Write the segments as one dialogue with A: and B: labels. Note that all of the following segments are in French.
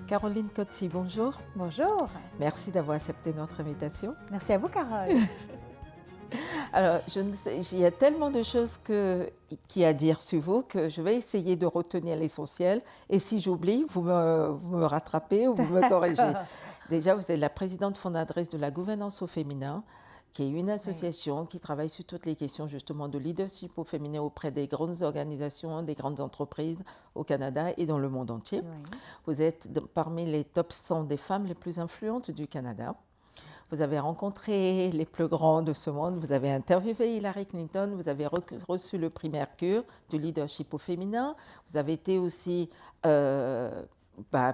A: Caroline Cozzi, bonjour.
B: Bonjour.
A: Merci d'avoir accepté notre invitation.
B: Merci à vous, Carole.
A: Alors, je ne sais, il y a tellement de choses qu'il y a à dire sur vous que je vais essayer de retenir l'essentiel. Et si j'oublie, vous me rattrapez ou vous me corrigez. Déjà, vous êtes la présidente fondatrice de la gouvernance au féminin, qui est une association qui travaille sur toutes les questions justement de leadership au féminin auprès des grandes organisations, des grandes entreprises au Canada et dans le monde entier.
B: Oui.
A: Vous êtes parmi les top 100 des femmes les plus influentes du Canada. Vous avez rencontré les plus grands de ce monde, vous avez interviewé Hillary Clinton, vous avez reçu le prix Mercure du leadership au féminin, vous avez été aussi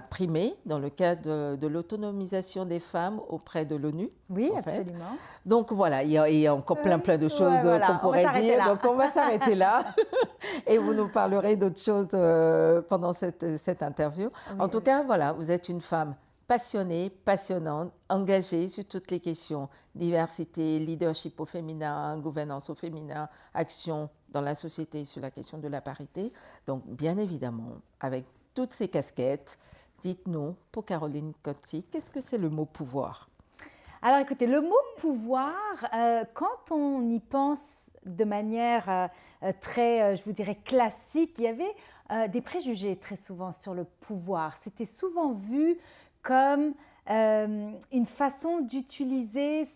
A: primée dans le cadre de l'autonomisation des femmes auprès de l'ONU.
B: Oui, absolument.
A: Donc voilà, il y a encore plein de choses qu'on pourrait dire,
B: là.
A: donc on va s'arrêter là et vous nous parlerez d'autres choses pendant cette interview.
B: Oui,
A: en tout cas, voilà, vous êtes une femme passionnée, passionnante, engagée sur toutes les questions diversité, leadership au féminin, gouvernance au féminin, action dans la société sur la question de la parité. Donc, bien évidemment, avec toutes ces casquettes, dites-nous, pour Caroline Cozzi, qu'est-ce que c'est le mot pouvoir?
B: Alors, écoutez, le mot pouvoir, quand on y pense de manière très, je vous dirais, classique, il y avait des préjugés très souvent sur le pouvoir. C'était souvent vu comme une façon d'utiliser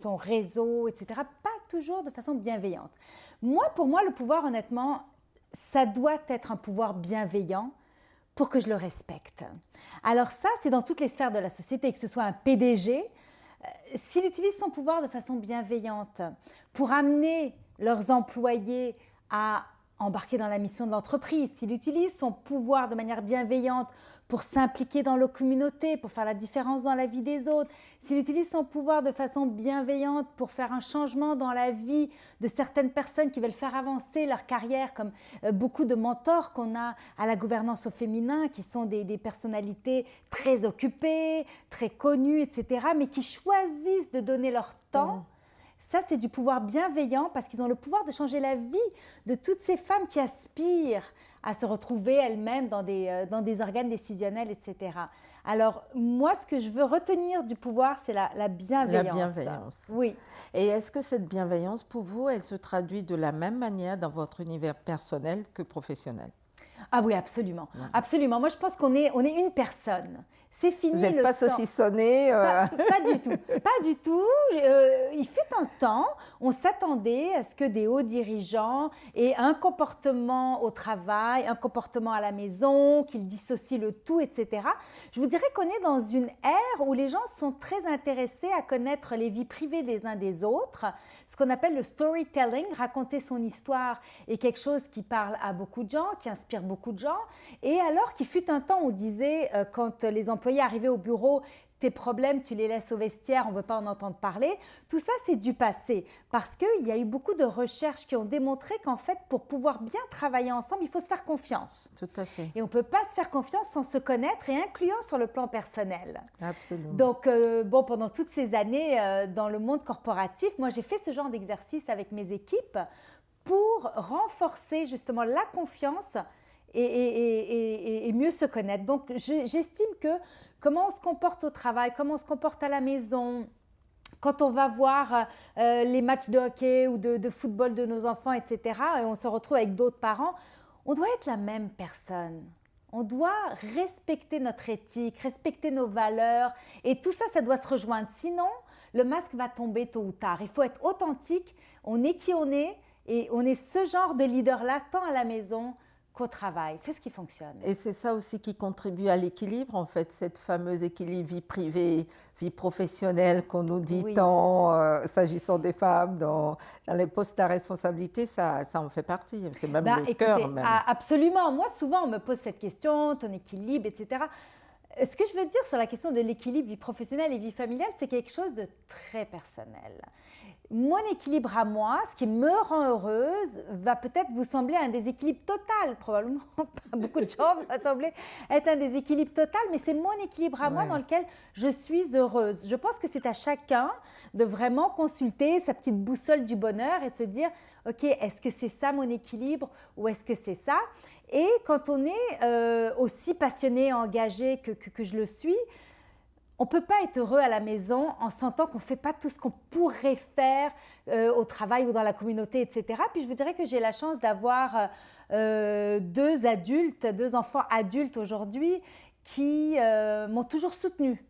B: son réseau, etc., pas toujours de façon bienveillante. Pour moi, le pouvoir, honnêtement, ça doit être un pouvoir bienveillant pour que je le respecte. Alors ça, c'est dans toutes les sphères de la société, que ce soit un PDG, s'il utilise son pouvoir de façon bienveillante pour amener leurs employés à embarquer dans la mission de l'entreprise, s'il utilise son pouvoir de manière bienveillante pour s'impliquer dans la communauté, pour faire la différence dans la vie des autres, s'il utilise son pouvoir de façon bienveillante pour faire un changement dans la vie de certaines personnes qui veulent faire avancer leur carrière, comme beaucoup de mentors qu'on a à la gouvernance au féminin, qui sont des personnalités très occupées, très connues, etc., mais qui choisissent de donner leur temps. Ça, c'est du pouvoir bienveillant parce qu'ils ont le pouvoir de changer la vie de toutes ces femmes qui aspirent à se retrouver elles-mêmes dans des organes décisionnels, etc. Alors, moi, ce que je veux retenir du pouvoir, c'est la bienveillance.
A: La bienveillance.
B: Oui.
A: Et est-ce que cette bienveillance, pour vous, elle se traduit de la même manière dans votre univers personnel que professionnel?
B: Ah oui, absolument. Ouais. Absolument. Moi, je pense qu'on est une personne. C'est fini
A: le temps. Vous n'êtes pas saucissonné
B: pas du tout. Pas du tout. Il fut un temps, on s'attendait à ce que des hauts dirigeants aient un comportement au travail, un comportement à la maison, qu'ils dissocient le tout, etc. Je vous dirais qu'on est dans une ère où les gens sont très intéressés à connaître les vies privées des uns des autres. Ce qu'on appelle le storytelling, raconter son histoire, est quelque chose qui parle à beaucoup de gens, qui inspire beaucoup de gens. Et alors qu'il fut un temps où on disait, quand les employés arrivaient au bureau, tes problèmes, tu les laisses au vestiaire, on ne veut pas en entendre parler. Tout ça, c'est du passé parce qu'il y a eu beaucoup de recherches qui ont démontré qu'en fait, pour pouvoir bien travailler ensemble, il faut se faire confiance.
A: Tout à fait.
B: Et on ne peut pas se faire confiance sans se connaître et incluant sur le plan personnel.
A: Absolument.
B: Donc, pendant toutes ces années dans le monde corporatif, moi, j'ai fait ce genre d'exercice avec mes équipes pour renforcer justement la confiance et mieux se connaître. Donc, j'estime que comment on se comporte au travail, comment on se comporte à la maison, quand on va voir les matchs de hockey ou de football de nos enfants, etc., et on se retrouve avec d'autres parents, on doit être la même personne. On doit respecter notre éthique, respecter nos valeurs, et tout ça, ça doit se rejoindre. Sinon, le masque va tomber tôt ou tard. Il faut être authentique, on est qui on est, et on est ce genre de leader-là, tant à la maison qu'au travail. C'est ce qui fonctionne.
A: Et c'est ça aussi qui contribue à l'équilibre, en fait, cette fameuse équilibre vie privée, vie professionnelle qu'on nous dit tant, s'agissant des femmes, dans les postes à responsabilité, ça en fait partie. C'est même le cœur. Même.
B: Absolument. Moi, souvent, on me pose cette question, ton équilibre, etc. Ce que je veux dire sur la question de l'équilibre vie professionnelle et vie familiale, c'est quelque chose de très personnel. mon équilibre à moi, ce qui me rend heureuse, va peut-être vous sembler un déséquilibre total. Probablement, pas beaucoup de gens va sembler être un déséquilibre total, mais c'est mon équilibre à moi dans lequel je suis heureuse. Je pense que c'est à chacun de vraiment consulter sa petite boussole du bonheur et se dire, OK, est-ce que c'est ça mon équilibre ou est-ce que c'est ça? Et quand on est aussi passionné, engagé que je le suis, on ne peut pas être heureux à la maison en sentant qu'on ne fait pas tout ce qu'on pourrait faire au travail ou dans la communauté, etc. Puis je vous dirais que j'ai la chance d'avoir deux enfants adultes aujourd'hui qui m'ont toujours soutenue,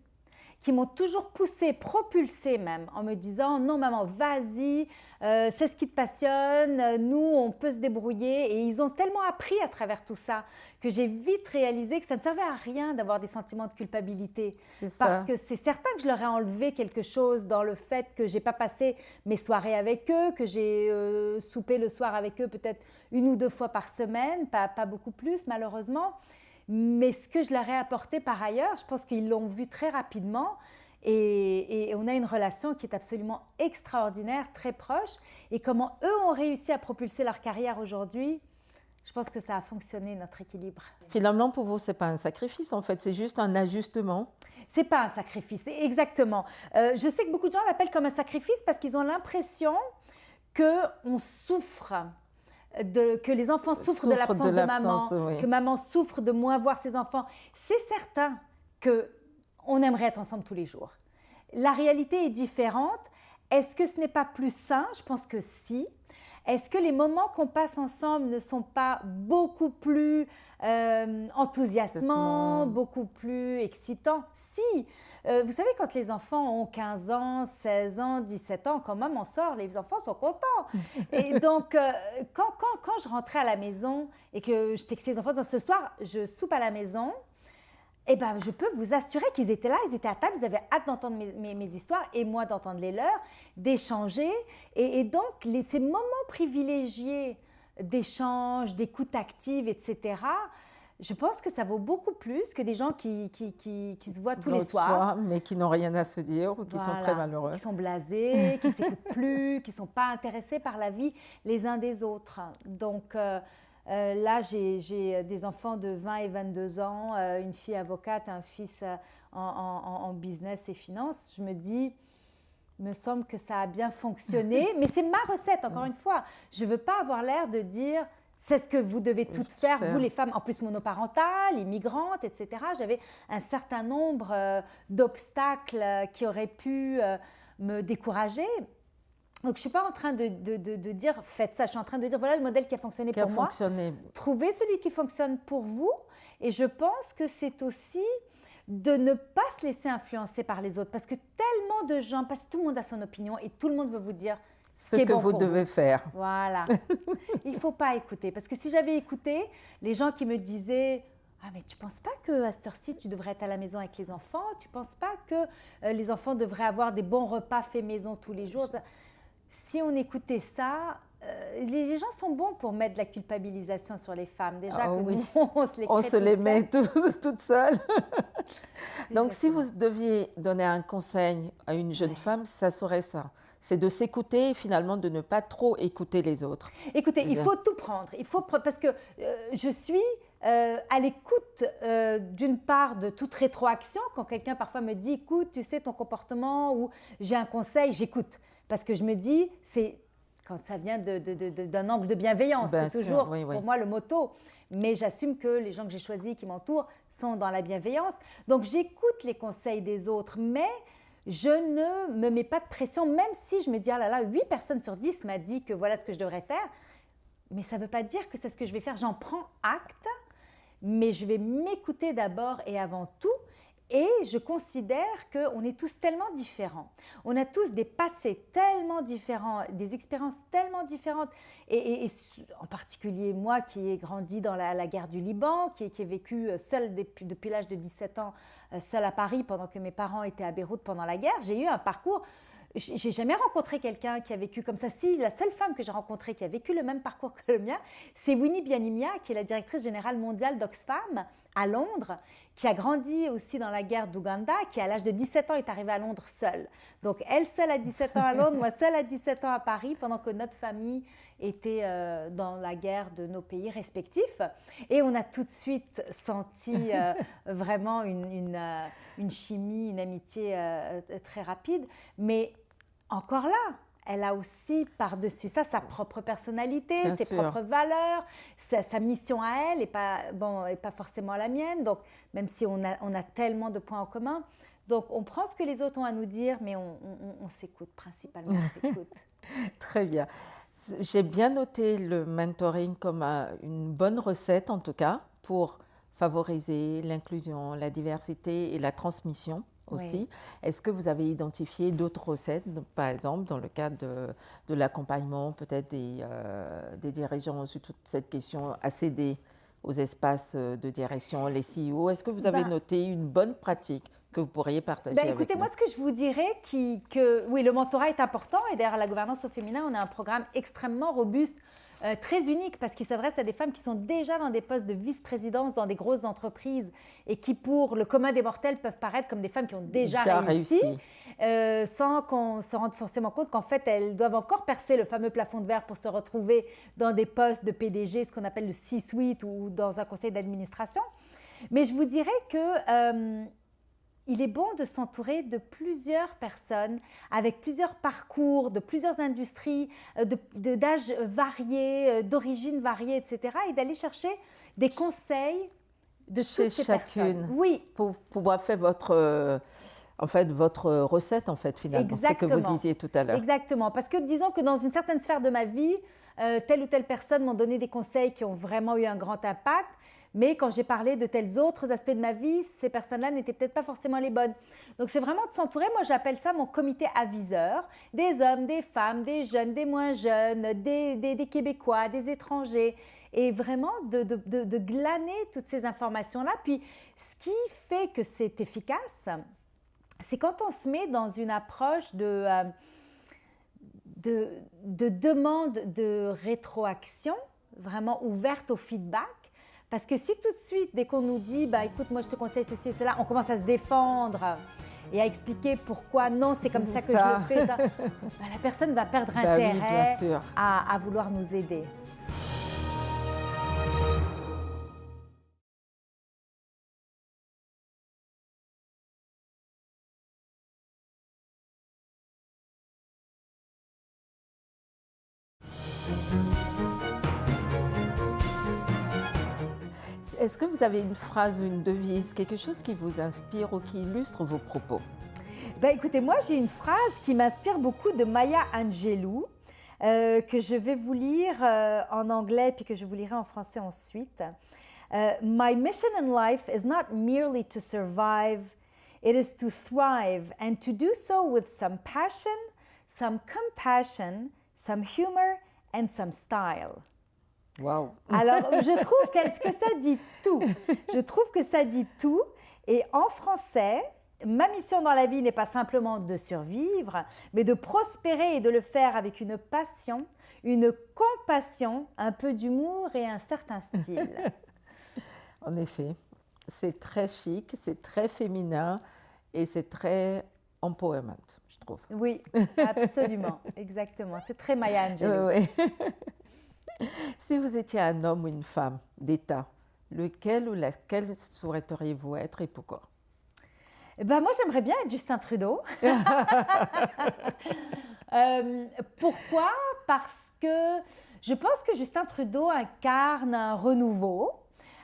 B: qui m'ont toujours poussée, propulsée même, en me disant « Non maman, vas-y, c'est ce qui te passionne, nous on peut se débrouiller ». Et ils ont tellement appris à travers tout ça que j'ai vite réalisé que ça ne servait à rien d'avoir des sentiments de culpabilité. Parce que c'est certain que je leur ai enlevé quelque chose dans le fait que je n'ai pas passé mes soirées avec eux, que j'ai soupé le soir avec eux peut-être 1 ou 2 fois par semaine, pas beaucoup plus malheureusement. Mais ce que je leur ai apporté par ailleurs, je pense qu'ils l'ont vu très rapidement et on a une relation qui est absolument extraordinaire, très proche. Et comment eux ont réussi à propulser leur carrière aujourd'hui, je pense que ça a fonctionné, notre équilibre.
A: Finalement, pour vous, ce n'est pas un sacrifice, en fait, c'est juste un ajustement.
B: Ce n'est pas un sacrifice, exactement. Je sais que beaucoup de gens l'appellent comme un sacrifice parce qu'ils ont l'impression qu'on souffre. Que les enfants souffrent de l'absence de maman, que maman souffre de moins voir ses enfants. C'est certain qu'on aimerait être ensemble tous les jours. La réalité est différente. Est-ce que ce n'est pas plus sain? Je pense que si. Est-ce que les moments qu'on passe ensemble ne sont pas beaucoup plus enthousiasmants, beaucoup plus excitants? Si. Vous savez, quand les enfants ont 15 ans, 16 ans, 17 ans, quand maman sort, les enfants sont contents. Et donc, quand je rentrais à la maison et que je textais les enfants, donc, ce soir, je soupe à la maison, eh ben, je peux vous assurer qu'ils étaient là, ils étaient à table, ils avaient hâte d'entendre mes histoires et moi d'entendre les leurs, d'échanger. Et donc, ces moments privilégiés d'échange, d'écoute active, etc., je pense que ça vaut beaucoup plus que des gens qui se voient tous les soirs.
A: Mais qui n'ont rien à se dire ou qui sont très malheureux.
B: Qui sont blasés, qui ne s'écoutent plus, qui ne sont pas intéressés par la vie les uns des autres. Donc là, j'ai des enfants de 20 et 22 ans, une fille avocate, un fils en business et finance. Je me dis, il me semble que ça a bien fonctionné, mais c'est ma recette, encore une fois. Je ne veux pas avoir l'air de dire... C'est ce que vous devez toutes faire, vous les femmes, en plus monoparentales, immigrantes, etc. J'avais un certain nombre d'obstacles qui auraient pu me décourager. Donc, je ne suis pas en train de dire « faites ça ». Je suis en train de dire « voilà le modèle qui a fonctionné pour moi ». Trouvez celui qui fonctionne pour vous. Et je pense que c'est aussi de ne pas se laisser influencer par les autres. Parce que tellement de gens, parce que tout le monde a son opinion et tout le monde veut vous dire
A: ce que vous devez faire.
B: Voilà. Il ne faut pas écouter. Parce que si j'avais écouté les gens qui me disaient « Ah, mais tu ne penses pas qu'à cette heure-ci, tu devrais être à la maison avec les enfants? Tu ne penses pas que les enfants devraient avoir des bons repas faits maison tous les jours ?» Si on écoutait ça, les gens sont bons pour mettre de la culpabilisation sur les femmes. Déjà que nous, on se les
A: met toutes seules. Donc, si vous deviez donner un conseil à une jeune femme, ça serait ça. C'est de s'écouter et finalement de ne pas trop écouter les autres.
B: Écoutez, il faut tout prendre. Parce que je suis à l'écoute d'une part de toute rétroaction. Quand quelqu'un parfois me dit « écoute, tu sais ton comportement » ou « j'ai un conseil », j'écoute. Parce que je me dis, c'est quand ça vient d'un angle de bienveillance, c'est toujours pour moi le motto. Mais j'assume que les gens que j'ai choisis, qui m'entourent, sont dans la bienveillance. Donc j'écoute les conseils des autres, mais je ne me mets pas de pression, même si je me dis, ah là là, 8 personnes sur 10 m'a dit que voilà ce que je devrais faire. Mais ça ne veut pas dire que c'est ce que je vais faire. J'en prends acte, mais je vais m'écouter d'abord et avant tout. Et je considère qu'on est tous tellement différents. On a tous des passés tellement différents, des expériences tellement différentes. Et en particulier moi qui ai grandi dans la guerre du Liban, qui ai vécu seule depuis l'âge de 17 ans, seule à Paris pendant que mes parents étaient à Beyrouth pendant la guerre. J'ai eu un parcours... J'ai jamais rencontré quelqu'un qui a vécu comme ça. Si, la seule femme que j'ai rencontrée qui a vécu le même parcours que le mien, c'est Winnie Bianimia, qui est la directrice générale mondiale d'Oxfam à Londres, qui a grandi aussi dans la guerre d'Ouganda, qui à l'âge de 17 ans est arrivée à Londres seule. Donc elle seule à 17 ans à Londres, moi seule à 17 ans à Paris, pendant que notre famille était dans la guerre de nos pays respectifs. Et on a tout de suite senti vraiment une chimie, une amitié très rapide. Mais encore là, elle a aussi par-dessus ça sa propre personnalité,
A: Bien
B: ses
A: sûr.
B: propres valeurs, sa mission à elle et pas forcément à la mienne. Donc, même si on a tellement de points en commun, donc on prend ce que les autres ont à nous dire, mais on s'écoute, principalement on s'écoute.
A: Très bien. J'ai bien noté le mentoring comme une bonne recette, en tout cas, pour favoriser l'inclusion, la diversité et la transmission aussi.
B: Oui.
A: Est-ce que vous avez identifié d'autres recettes, par exemple, dans le cadre de l'accompagnement peut-être des dirigeants sur toute cette question accéder aux espaces de direction, les CEO? Est-ce que vous avez noté une bonne pratique que vous pourriez partager avec
B: écoutez,
A: nous?
B: moi, ce que je vous dirais, que oui, le mentorat est important et derrière la gouvernance au féminin, on a un programme extrêmement robuste, très unique parce qu'il s'adresse à des femmes qui sont déjà dans des postes de vice-présidence dans des grosses entreprises et qui, pour le commun des mortels, peuvent paraître comme des femmes qui ont déjà réussi. Sans qu'on se rende forcément compte qu'en fait, elles doivent encore percer le fameux plafond de verre pour se retrouver dans des postes de PDG, ce qu'on appelle le C-suite ou dans un conseil d'administration. Mais je vous dirais que il est bon de s'entourer de plusieurs personnes avec plusieurs parcours, de plusieurs industries, d'âges variés, d'origines variées, etc. et d'aller chercher des conseils de toutes ces personnes.
A: Oui. Pour pouvoir faire votre recette, en fait, finalement,
B: Exactement.
A: ce que vous disiez tout à l'heure.
B: Exactement, parce que disons que dans une certaine sphère de ma vie, telle ou telle personne m'ont donné des conseils qui ont vraiment eu un grand impact, mais quand j'ai parlé de tels autres aspects de ma vie, ces personnes-là n'étaient peut-être pas forcément les bonnes. Donc c'est vraiment de s'entourer, moi j'appelle ça mon comité aviseur, des hommes, des femmes, des jeunes, des moins jeunes, des Québécois, des étrangers, et vraiment de glaner toutes ces informations-là. Puis ce qui fait que c'est efficace, c'est quand on se met dans une approche de demande de rétroaction, vraiment ouverte au feedback. Parce que si tout de suite, dès qu'on nous dit « écoute, moi je te conseille ceci et cela », on commence à se défendre et à expliquer pourquoi non, c'est comme ça que je le fais, la personne va perdre intérêt à vouloir nous aider.
A: Est-ce que vous avez une phrase ou une devise, quelque chose qui vous inspire ou qui illustre vos propos?
B: Écoutez, moi j'ai une phrase qui m'inspire beaucoup de Maya Angelou, que je vais vous lire en anglais puis que je vous lirai en français ensuite. My mission in life is not merely to survive, it is to thrive and to do so with some passion, some compassion, some humor and some style.
A: Wow.
B: Alors, je trouve que ça dit tout. Je trouve que ça dit tout. Et en français, ma mission dans la vie n'est pas simplement de survivre, mais de prospérer et de le faire avec une passion, une compassion, un peu d'humour et un certain style.
A: En effet, c'est très chic, c'est très féminin et c'est très empowerment, je trouve.
B: Oui, absolument, exactement. C'est très Maya Angelou.
A: Oui. Si vous étiez un homme ou une femme d'État, lequel ou laquelle souhaiteriez-vous être et pourquoi?
B: Moi, j'aimerais bien être Justin Trudeau. Pourquoi? Parce que je pense que Justin Trudeau incarne un renouveau.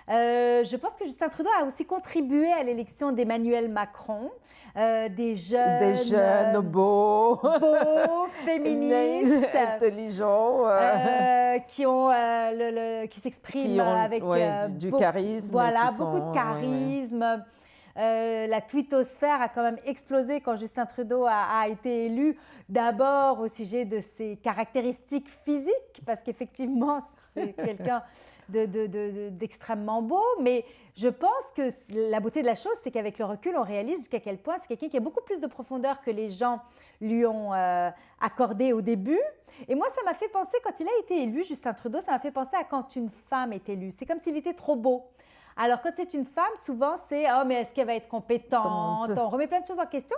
B: Je pense que Justin Trudeau a aussi contribué à l'élection d'Emmanuel Macron, des jeunes
A: beaux,
B: féministes,
A: intelligents,
B: qui s'expriment avec
A: du charisme.
B: Voilà, beaucoup de charisme. La twittosphère a quand même explosé quand Justin Trudeau a été élu, d'abord au sujet de ses caractéristiques physiques, parce qu'effectivement, c'est quelqu'un d'extrêmement beau, mais je pense que la beauté de la chose, c'est qu'avec le recul, on réalise jusqu'à quel point c'est quelqu'un qui a beaucoup plus de profondeur que les gens lui ont accordé au début. Et moi, ça m'a fait penser, quand il a été élu, Justin Trudeau, ça m'a fait penser à quand une femme est élue. C'est comme s'il était trop beau. Alors, quand c'est une femme, souvent, c'est « Oh, mais est-ce qu'elle va être compétente ?» On remet plein de choses en question.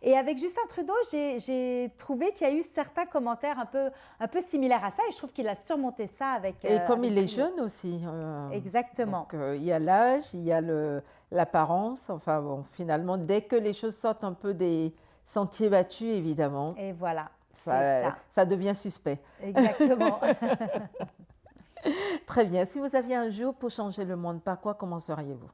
B: Et avec Justin Trudeau, j'ai trouvé qu'il y a eu certains commentaires un peu similaires à ça. Et je trouve qu'il a surmonté ça avec…
A: Et comme
B: avec
A: il est
B: brio.
A: jeune aussi.
B: Exactement.
A: Donc, il y a l'âge, il y a l'apparence. Enfin, bon, finalement, dès que les choses sortent un peu des sentiers battus, évidemment,
B: Et voilà,
A: ça devient suspect.
B: Exactement.
A: Très bien. Si vous aviez un jour pour changer le monde, par quoi commenceriez-vous?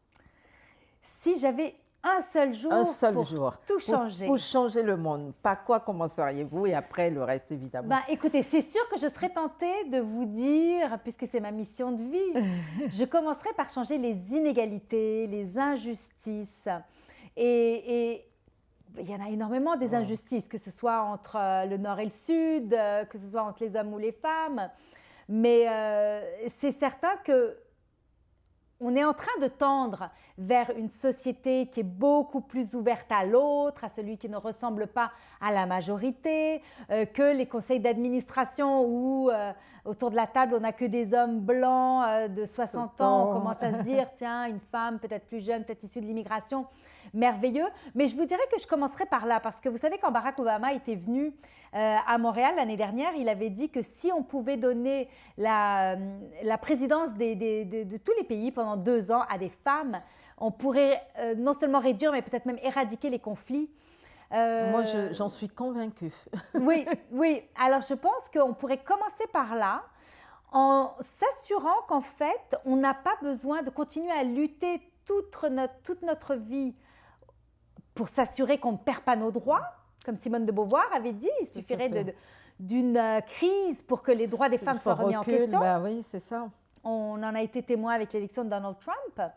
B: Si j'avais un seul jour pour tout changer.
A: Pour changer le monde, par quoi commenceriez-vous? Et après, le reste, évidemment.
B: Ben, écoutez, c'est sûr que je serais tentée de vous dire, puisque c'est ma mission de vie, je commencerai par changer les inégalités, les injustices. Et il y en a énormément des injustices, que ce soit entre le Nord et le Sud, que ce soit entre les hommes ou les femmes. Mais c'est certain que on est en train de tendre vers une société qui est beaucoup plus ouverte à l'autre, à celui qui ne ressemble pas à la majorité, que les conseils d'administration où autour de la table, on n'a que des hommes blancs de 60 ans. On commence à se dire, tiens, une femme peut-être plus jeune, peut-être issue de l'immigration, merveilleux. Mais je vous dirais que je commencerai par là, parce que vous savez, quand Barack Obama était venu à Montréal l'année dernière, il avait dit que si on pouvait donner la présidence de tous les pays pendant 2 ans à des femmes, on pourrait non seulement réduire, mais peut-être même éradiquer les conflits.
A: Moi, j'en suis convaincue.
B: Oui, oui. Alors, je pense qu'on pourrait commencer par là, en s'assurant qu'en fait, on n'a pas besoin de continuer à lutter toute notre vie pour s'assurer qu'on ne perd pas nos droits. Comme Simone de Beauvoir avait dit, il suffirait d'une crise pour que les droits des femmes soient remis en question.
A: Ben oui, c'est ça.
B: On en a été témoin avec l'élection de Donald Trump.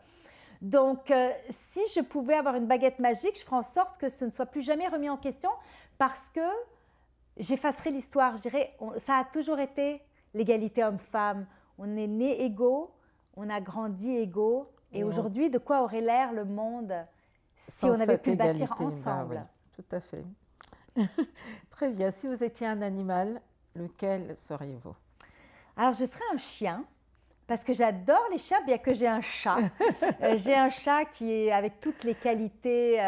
B: Donc, si je pouvais avoir une baguette magique, je ferais en sorte que ce ne soit plus jamais remis en question parce que j'effacerai l'histoire. Je dirais, ça a toujours été l'égalité homme-femme. On est nés égaux, on a grandi égaux. Et aujourd'hui, de quoi aurait l'air le monde si on avait pu le bâtir ensemble?
A: Ben oui, tout à fait. Très bien. Si vous étiez un animal, lequel seriez-vous?
B: Alors, je serais un chien. Parce que j'adore les chiens, bien que j'ai un chat. J'ai un chat qui est avec toutes les qualités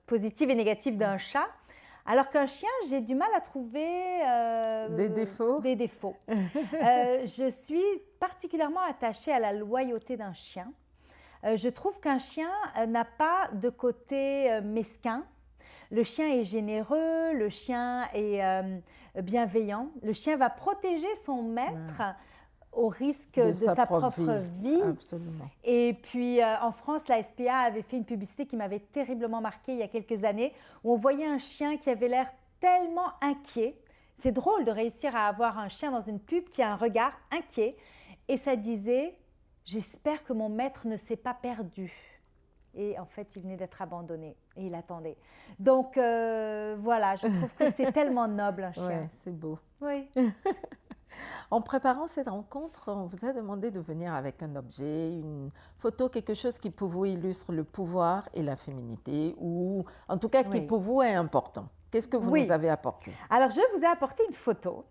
B: positives et négatives d'un chat. Alors qu'un chien, j'ai du mal à trouver…
A: des défauts.
B: Des défauts. Je suis particulièrement attachée à la loyauté d'un chien. Je trouve qu'un chien n'a pas de côté mesquin. Le chien est généreux, le chien est bienveillant. Le chien va protéger son maître au risque de sa propre vie.
A: Absolument.
B: Et puis, en France, la SPA avait fait une publicité qui m'avait terriblement marquée il y a quelques années, où on voyait un chien qui avait l'air tellement inquiet. C'est drôle de réussir à avoir un chien dans une pub qui a un regard inquiet. Et ça disait « J'espère que mon maître ne s'est pas perdu ». Et en fait, il venait d'être abandonné et il attendait. Donc, voilà, je trouve que c'est tellement noble, un chien.
A: Oui, c'est beau.
B: Oui.
A: En préparant cette rencontre, on vous a demandé de venir avec un objet, une photo, quelque chose qui pour vous illustre le pouvoir et la féminité, ou en tout cas qui pour vous est important. Qu'est-ce que vous nous avez apporté?
B: Alors, je vous ai apporté une photo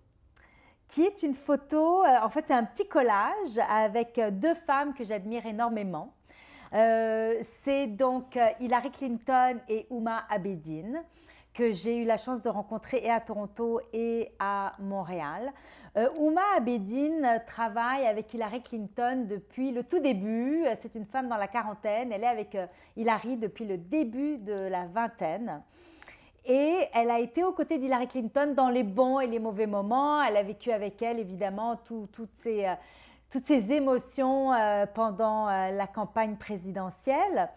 B: qui est une photo, en fait, c'est un petit collage avec 2 femmes que j'admire énormément. C'est donc Hillary Clinton et Huma Abedin, que j'ai eu la chance de rencontrer et à Toronto et à Montréal. Huma Abedin travaille avec Hillary Clinton depuis le tout début. C'est une femme dans la quarantaine. Elle est avec Hillary depuis le début de la vingtaine. Et elle a été aux côtés d'Hillary Clinton dans les bons et les mauvais moments. Elle a vécu avec elle, évidemment, toutes ces émotions pendant la campagne présidentielle.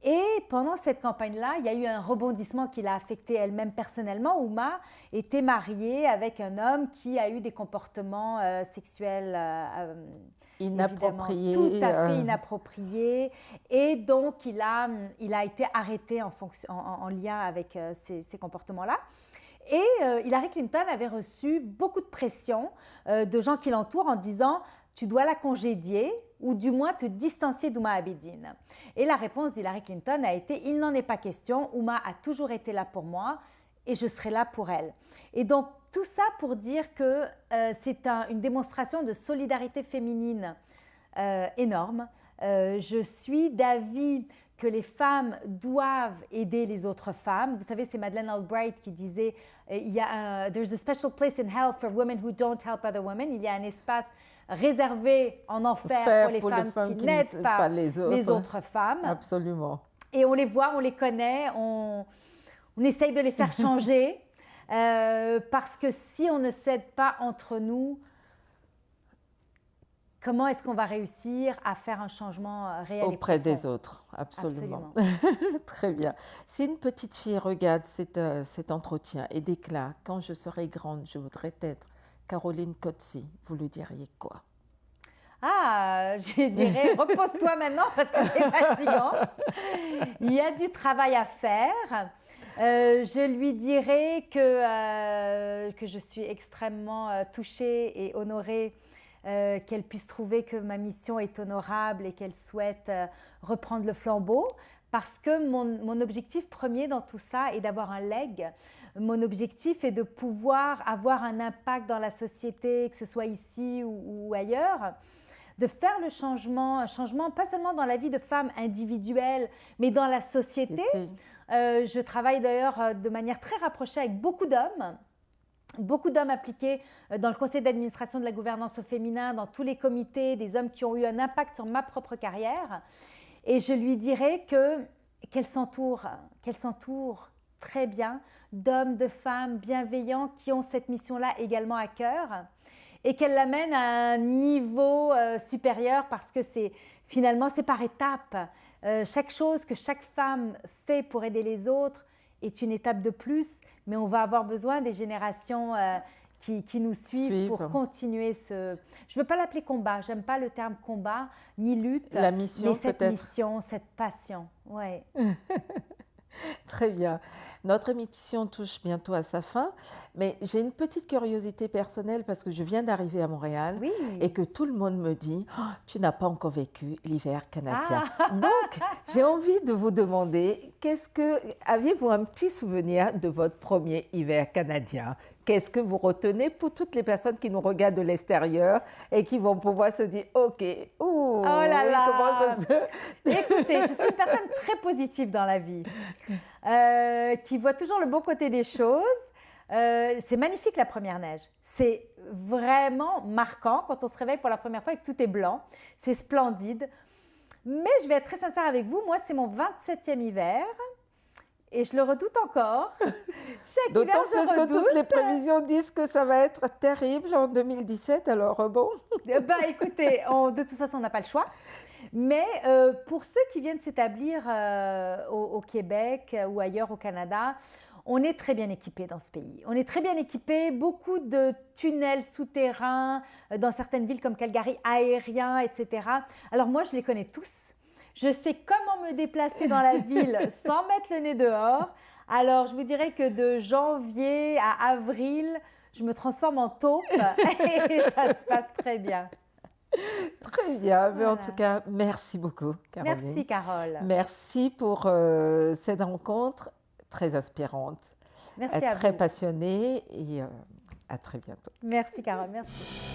B: Et pendant cette campagne-là, il y a eu un rebondissement qui l'a affectée elle-même personnellement. Huma était mariée avec un homme qui a eu des comportements sexuels
A: inappropriés.
B: Tout à fait inappropriés. Et donc, il a été arrêté en lien avec ces comportements-là. Et Hillary Clinton avait reçu beaucoup de pression de gens qui l'entourent en disant « Tu dois la congédier ou du moins te distancier d'Huma Abedin ». Et la réponse d'Hillary Clinton a été « Il n'en est pas question, Huma a toujours été là pour moi et je serai là pour elle ». Et donc, tout ça pour dire que c'est une démonstration de solidarité féminine énorme. Je suis d'avis que les femmes doivent aider les autres femmes. Vous savez, c'est Madeleine Albright qui disait there's a special place in hell for women who don't help other women. Il y a un espace réservé en enfer pour les femmes qui n'aident pas les autres femmes.
A: Absolument.
B: Et on les voit, on les connaît, on essaye de les faire changer parce que si on ne s'aide pas entre nous, comment est-ce qu'on va réussir à faire un changement réel
A: auprès
B: et profond
A: des autres? Absolument.
B: Absolument.
A: Très bien. Si une petite fille regarde cet entretien et déclare « Quand je serai grande, je voudrais être Caroline Cozzi », vous lui diriez quoi?
B: Ah, je dirais, repose-toi maintenant parce que c'est fatigant. Il y a du travail à faire. Je lui dirais que je suis extrêmement touchée et honorée qu'elle puisse trouver que ma mission est honorable et qu'elle souhaite reprendre le flambeau. Parce que mon objectif premier dans tout ça est d'avoir un legs. Mon objectif est de pouvoir avoir un impact dans la société, que ce soit ici ou ailleurs. De faire le changement, un changement pas seulement dans la vie de femmes individuelles, mais dans la société. Je travaille d'ailleurs de manière très rapprochée avec beaucoup d'hommes impliqués dans le conseil d'administration de la gouvernance au féminin, dans tous les comités, des hommes qui ont eu un impact sur ma propre carrière. Et je lui dirais qu'elle s'entoure très bien d'hommes, de femmes bienveillants qui ont cette mission-là également à cœur. Et qu'elle l'amène à un niveau supérieur parce que finalement, c'est par étapes. Chaque chose que chaque femme fait pour aider les autres est une étape de plus, mais on va avoir besoin des générations qui nous suivent pour continuer ce... Je ne veux pas l'appeler combat, j'aime pas le terme combat, ni lutte,
A: la mission,
B: mais cette mission, cette passion. Ouais.
A: Très bien. Notre émission touche bientôt à sa fin, mais j'ai une petite curiosité personnelle parce que je viens d'arriver à Montréal et que tout le monde me dit oh, « Tu n'as pas encore vécu l'hiver canadien. Donc, j'ai envie de vous demander, aviez-vous un petit souvenir de votre premier hiver canadien? Qu'est-ce que vous retenez pour toutes les personnes qui nous regardent de l'extérieur et qui vont pouvoir se dire « Ok,
B: oh là là. Écoutez, je suis une personne très positive dans la vie, qui voit toujours le bon côté des choses. C'est magnifique la première neige. C'est vraiment marquant quand on se réveille pour la première fois et que tout est blanc. C'est splendide. Mais je vais être très sincère avec vous, moi c'est mon 27e hiver. Et je le redoute encore. Chaque hiver,
A: d'autant plus que toutes les prévisions disent que ça va être terrible en 2017, alors bon.
B: Écoutez, de toute façon, on n'a pas le choix. Mais pour ceux qui viennent s'établir au Québec ou ailleurs au Canada, on est très bien équipés dans ce pays. On est très bien équipés, beaucoup de tunnels souterrains dans certaines villes comme Calgary, aériens, etc. Alors moi, je les connais tous. Je sais comment me déplacer dans la ville sans mettre le nez dehors. Alors, je vous dirais que de janvier à avril, je me transforme en taupe et ça se passe très bien.
A: Très bien. Mais en tout cas, merci beaucoup, Caroline.
B: Merci, Carole.
A: Merci pour cette rencontre très inspirante.
B: Merci à vous.
A: Très passionnée et à très bientôt.
B: Merci, Carole. Merci.